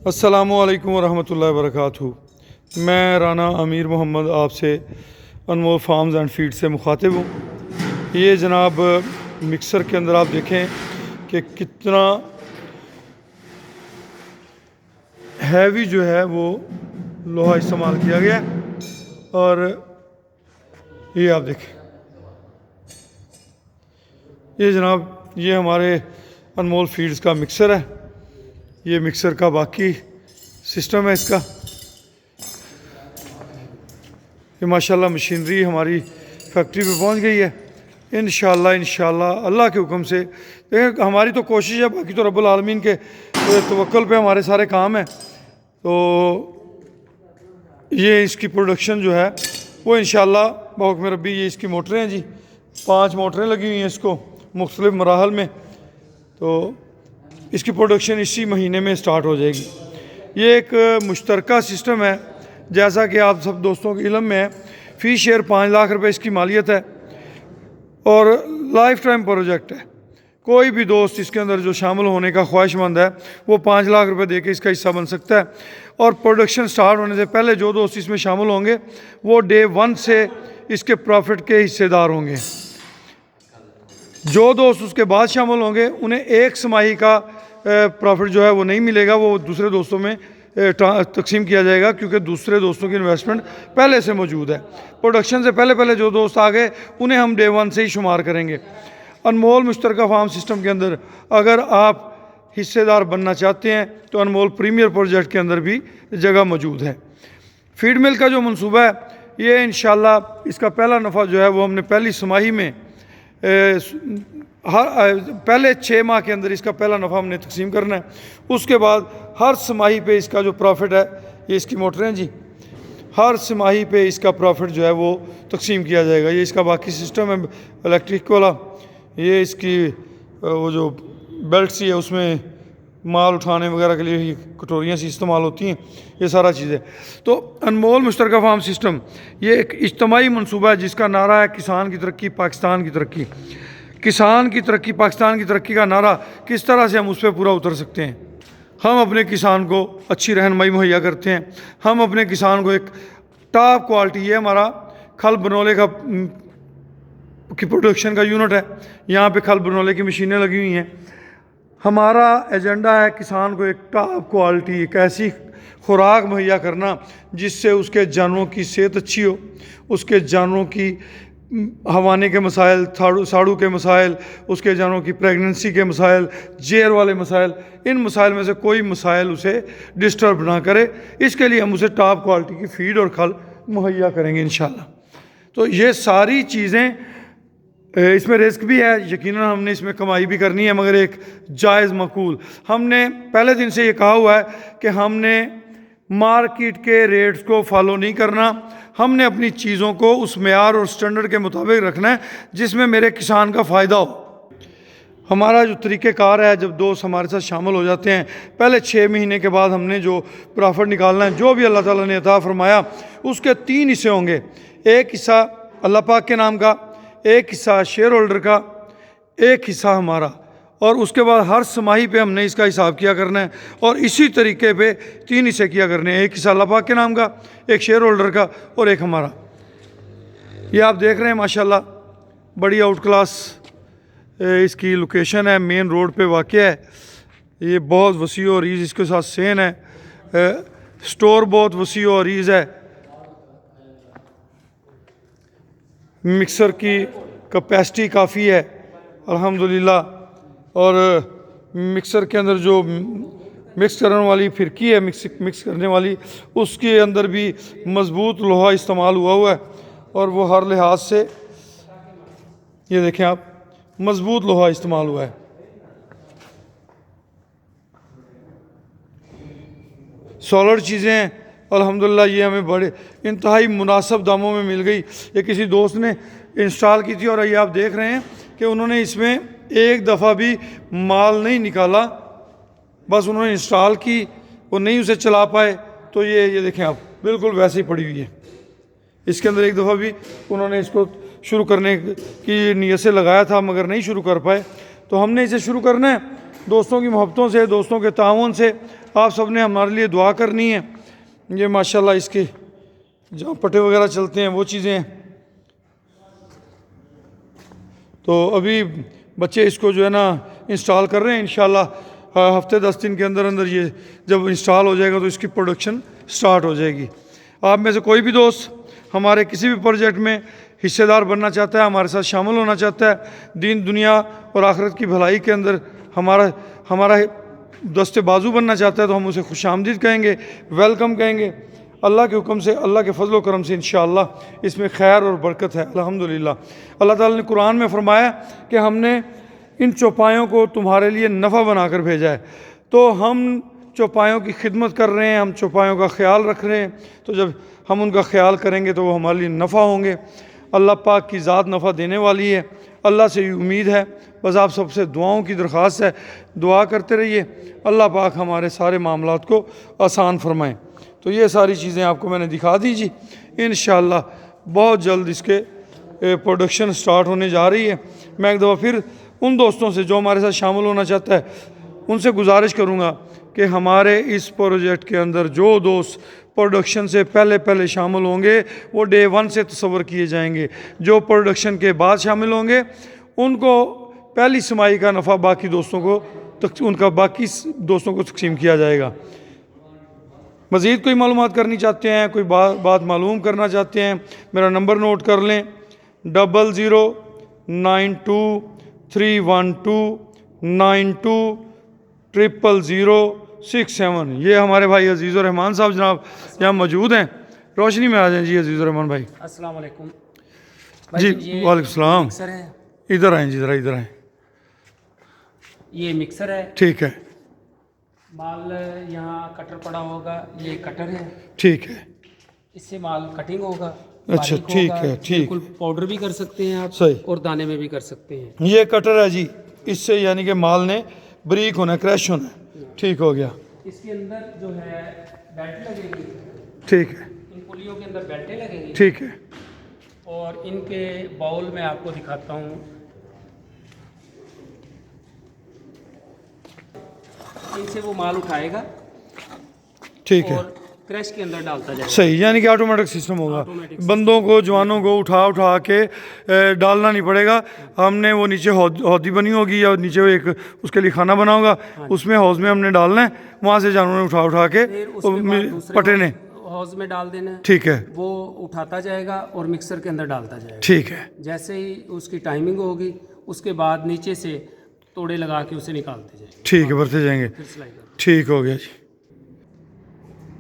अस्सलामुअलैकुम वरहमतुल्लाहि वबरकातुहू। मैं राना अमीर मोहम्मद आपसे अनमोल फार्म्स एंड फीड से मुखातिब हूँ। ये जनाब मिक्सर के अंदर आप देखें कि कितना हैवी जो है वो लोहा इस्तेमाल किया गया है। और ये आप देखें, ये जनाब ये हमारे अनमोल फीड्स का मिक्सर है। ये मिक्सर का बाकी सिस्टम है इसका। ये माशाल्लाह मशीनरी हमारी फैक्ट्री पे पहुंच गई है। इंशाल्लाह अल्लाह के हुक्म से देखें, हमारी तो कोशिश है, बाकी तो रब्बुल आलमीन के तवक्कुल पे हमारे सारे काम हैं। तो ये इसकी प्रोडक्शन जो है वो इंशाल्लाह बहुकम रब्बी, ये इसकी मोटरें हैं जी, 5 मोटरें लगी हुई हैं इसको मुख्तलिफ मराहल में। तो इसकी प्रोडक्शन इसी महीने में स्टार्ट हो जाएगी। ये एक मुश्तरका सिस्टम है, जैसा कि आप सब दोस्तों के इल्म में है। फ़ी शेयर 5 लाख रुपए इसकी मालियत है और लाइफ टाइम प्रोजेक्ट है। कोई भी दोस्त इसके अंदर जो शामिल होने का ख्वाहिशमंद है वो 5 लाख रुपए दे के इसका हिस्सा बन सकता है। और प्रोडक्शन स्टार्ट होने से पहले जो दोस्त इसमें शामिल होंगे वो डे 1 से इसके प्रॉफिट के हिस्सेदार होंगे। जो दोस्त उसके बाद शामिल होंगे उन्हें एक समाही का प्रॉफिट जो है वो नहीं मिलेगा, वो दूसरे दोस्तों में तकसीम किया जाएगा, क्योंकि दूसरे दोस्तों की इन्वेस्टमेंट पहले से मौजूद है। प्रोडक्शन से पहले जो दोस्त आ गए उन्हें हम डे 1 से ही शुमार करेंगे। अनमोल मुश्तरका फार्म सिस्टम के अंदर अगर आप हिस्सेदार बनना चाहते हैं तो अनमोल प्रीमियर प्रोजेक्ट के अंदर भी जगह मौजूद है। फीड मिल का जो मनसूबा है, ये इंशाल्लाह इसका पहला नफ़ा जो है वो हमने पहली समाही में पहले 6 माह के अंदर इसका पहला नफ़ा हमने तकसीम करना है। उसके बाद हर समाही पे इसका जो प्रॉफिट है, ये इसकी मोटरें जी, हर समाही पे इसका प्रॉफिट जो है वो तकसीम किया जाएगा। ये इसका बाकी सिस्टम है इलेक्ट्रिक वाला। ये इसकी वो जो बेल्ट सी है उसमें माल उठाने वगैरह के लिए ये कटोरियाँ सी इस्तेमाल होती हैं, ये सारा चीज़ें। तो अनमोल मुश्तरका फार्म सिस्टम ये एक इज्तमाही मनसूबा है जिसका नारा है किसान की तरक्की पाकिस्तान की तरक्की। किसान की तरक्की पाकिस्तान की तरक्की का नारा किस तरह से हम उस पर पूरा उतर सकते हैं? हम अपने किसान को अच्छी रहनुमाई मुहैया करते हैं। हम अपने किसान को एक टॉप क्वालिटी, ये हमारा खल बनोले का की प्रोडक्शन का यूनिट है। यहाँ पे खल बनोले की मशीनें लगी हुई हैं। हमारा एजेंडा है किसान को एक टॉप क्वालिटी, एक ऐसी खुराक मुहैया करना जिससे उसके जानवरों की सेहत अच्छी हो, उसके जानवरों की हवाने के मसाइल, साड़ू के मसाइल, उसके जानवरों की प्रेगनेंसी के मसाइल, जेर वाले मसाइल, इन मसाइल में से कोई मसाइल उसे डिस्टर्ब ना करे। इसके लिए हम उसे टॉप क्वालिटी की फीड और खल मुहैया करेंगे इंशाल्लाह। तो ये सारी चीज़ें, इसमें रिस्क भी है, यकीनन हमने इसमें कमाई भी करनी है, मगर एक जायज़ मकूल। हमने पहले दिन से ये कहा हुआ है कि हमने मार्केट के रेट्स को फॉलो नहीं करना। हमने अपनी चीज़ों को उस मेयार और स्टैंडर्ड के मुताबिक रखना है जिसमें मेरे किसान का फ़ायदा हो। हमारा जो तरीक़ेकार है, जब दोस्त हमारे साथ शामिल हो जाते हैं, पहले 6 महीने के बाद हमने जो प्रॉफिट निकालना है, जो भी अल्लाह ताला ने अता फरमाया, उसके 3 हिस्से होंगे। एक हिस्सा अल्लाह पाक के नाम का, एक हिस्सा शेयर होल्डर का, एक हिस्सा हमारा। और उसके बाद हर समाही पे हमने इसका हिसाब किया करना है और इसी तरीके पे 3 हिस्से किया करने हैं। एक हिस्सा अल्लाह पाक के नाम का, एक शेयर होल्डर का और एक हमारा। ये आप देख रहे हैं माशाल्लाह बड़ी आउट क्लास इसकी लोकेशन है, मेन रोड पे वाक़ है। ये बहुत वसी और अरीज़ इसके साथ सेन है, स्टोर बहुत वसी और अरीज़ है। मिक्सर की कैपेसिटी काफ़ी है अल्हम्दुलिल्लाह। और मिक्सर के अंदर जो मिक्स करने वाली फिरकी है, मिक्स करने वाली, उसके अंदर भी मज़बूत लोहा इस्तेमाल हुआ है और वो हर लिहाज से, ये देखें आप, मज़बूत लोहा इस्तेमाल हुआ है। सॉलिड चीज़ें अल्हम्दुलिल्लाह ये हमें बड़े इंतहाई मुनासिब दामों में मिल गई। ये किसी दोस्त ने इंस्टॉल की थी और ये आप देख रहे हैं कि उन्होंने इसमें एक दफ़ा भी माल नहीं निकाला, बस उन्होंने इंस्टॉल की, वो नहीं उसे चला पाए। तो ये देखें आप, बिल्कुल वैसे ही पड़ी हुई है। इसके अंदर एक दफ़ा भी उन्होंने इसको शुरू करने की नीयत से लगाया था मगर नहीं शुरू कर पाए। तो हमने इसे शुरू करना है दोस्तों की मोहब्बतों से, दोस्तों के ताउन से। आप सब ने हमारे लिए दुआ करनी है। ये माशाल्लाह इसके जहाँ पटे वगैरह चलते हैं वो चीज़ें हैं। तो अभी बच्चे इसको जो है ना इंस्टॉल कर रहे हैं। इंशाल्लाह हफ्ते 10 दिन के अंदर अंदर ये जब इंस्टॉल हो जाएगा तो इसकी प्रोडक्शन स्टार्ट हो जाएगी। आप में से कोई भी दोस्त हमारे किसी भी प्रोजेक्ट में हिस्सेदार बनना चाहता है, हमारे साथ शामिल होना चाहता है, दीन दुनिया और आखिरत की भलाई के अंदर हमारा दस्ते बाजू बनना चाहता है, तो हम उसे खुशामदीद कहेंगे, वेलकम कहेंगे। अल्लाह के हुक्म से, अल्लाह के फजल करम से इंशाअल्लाह इसमें खैर और बरकत है अल्हम्दुलिल्लाह। अल्लाह ताला ने कुरान में फरमाया कि हमने इन चौपायों को तुम्हारे लिए नफ़ा बनाकर भेजा है। तो हम चौपायों की खिदमत कर रहे हैं, हम चौपायों का ख्याल रख रहे हैं। तो जब हम उनका ख्याल करेंगे तो वो हमारे लिए नफ़ा होंगे। अल्लाह पाक की ज़ात नफ़ा देने वाली है, अल्लाह से उम्मीद है। बस आप सबसे दुआओं की दरख्वास्त है, दुआ करते रहिए, अल्लाह पाक हमारे सारे मामलात को आसान फरमाएँ। तो ये सारी चीज़ें आपको मैंने दिखा दी जी। इंशाअल्लाह बहुत जल्द इसके प्रोडक्शन स्टार्ट होने जा रही है। मैं एक दफ़ा फिर उन दोस्तों से जो हमारे साथ शामिल होना चाहता है उनसे गुजारिश करूँगा कि हमारे इस प्रोजेक्ट के अंदर जो दोस्त प्रोडक्शन से पहले शामिल होंगे वो डे 1 से तस्वर किए जाएंगे। जो प्रोडक्शन के बाद शामिल होंगे उनको पहली समाई का नफ़ा बाकी दोस्तों को बाकी दोस्तों को तकसीम किया जाएगा। मज़ीद कोई मालूमात करनी चाहते हैं, कोई बात मालूम करना चाहते हैं, मेरा नंबर नोट कर लें 0092320067। ये हमारे भाई अजीज़ुर रहमान साहब जनाब यहाँ मौजूद हैं। रोशनी में आ जाएं जी अजीज़ुर रहमान भाई। अस्सलाम वालेकुम जी। वालेकुम सलाम। मिक्सर है, इधर आएँ जी, ज़रा इधर आएँ। ये मिक्सर है, ठीक है। माल यहाँ कटर पड़ा होगा, ये कटर है, ठीक है। इससे माल कटिंग होगा। अच्छा, बारीक ठीक होगा, है, ठीक। बिल्कुल पाउडर भी कर सकते हैं आप, सही। और दाने में भी कर सकते हैं। ये कटर है जी, इससे यानी कि माल ने बारीक होना, क्रैश होना। ठीक हो गया। इसके अंदर जो है बेल्ट लगेगी। ठीक है। इन पुलियों के अंदर बेल्टें लगेंगी। ठीक है। और इनके बाउल में आपको दिखाता हूँ। इनसे वो माल उठाएगा, ठीक है। और क्रैश के अंदर डालता जाएगा। सही, यानी कि ऑटोमेटिक सिस्टम होगा। बंदों को, जवानों को उठा के डालना नहीं पड़ेगा। हमने वो नीचे हौदी बनी होगी या नीचे एक उसके लिए खाना बना होगा, उसमें हौज में हमने डालना है, वहाँ से जानवरों ने उठा के पटे ने हौज में डाल देना है। ठीक है। वो उठाता जाएगा और मिक्सर के अंदर डालता जाएगा। ठीक है। जैसे ही उसकी टाइमिंग होगी उसके बाद नीचे से तोड़े लगा के उसे निकालते जाएंगे। ठीक है, बढ़ते जाएंगे। फिर सिलाई करते। ठीक हो गया जी।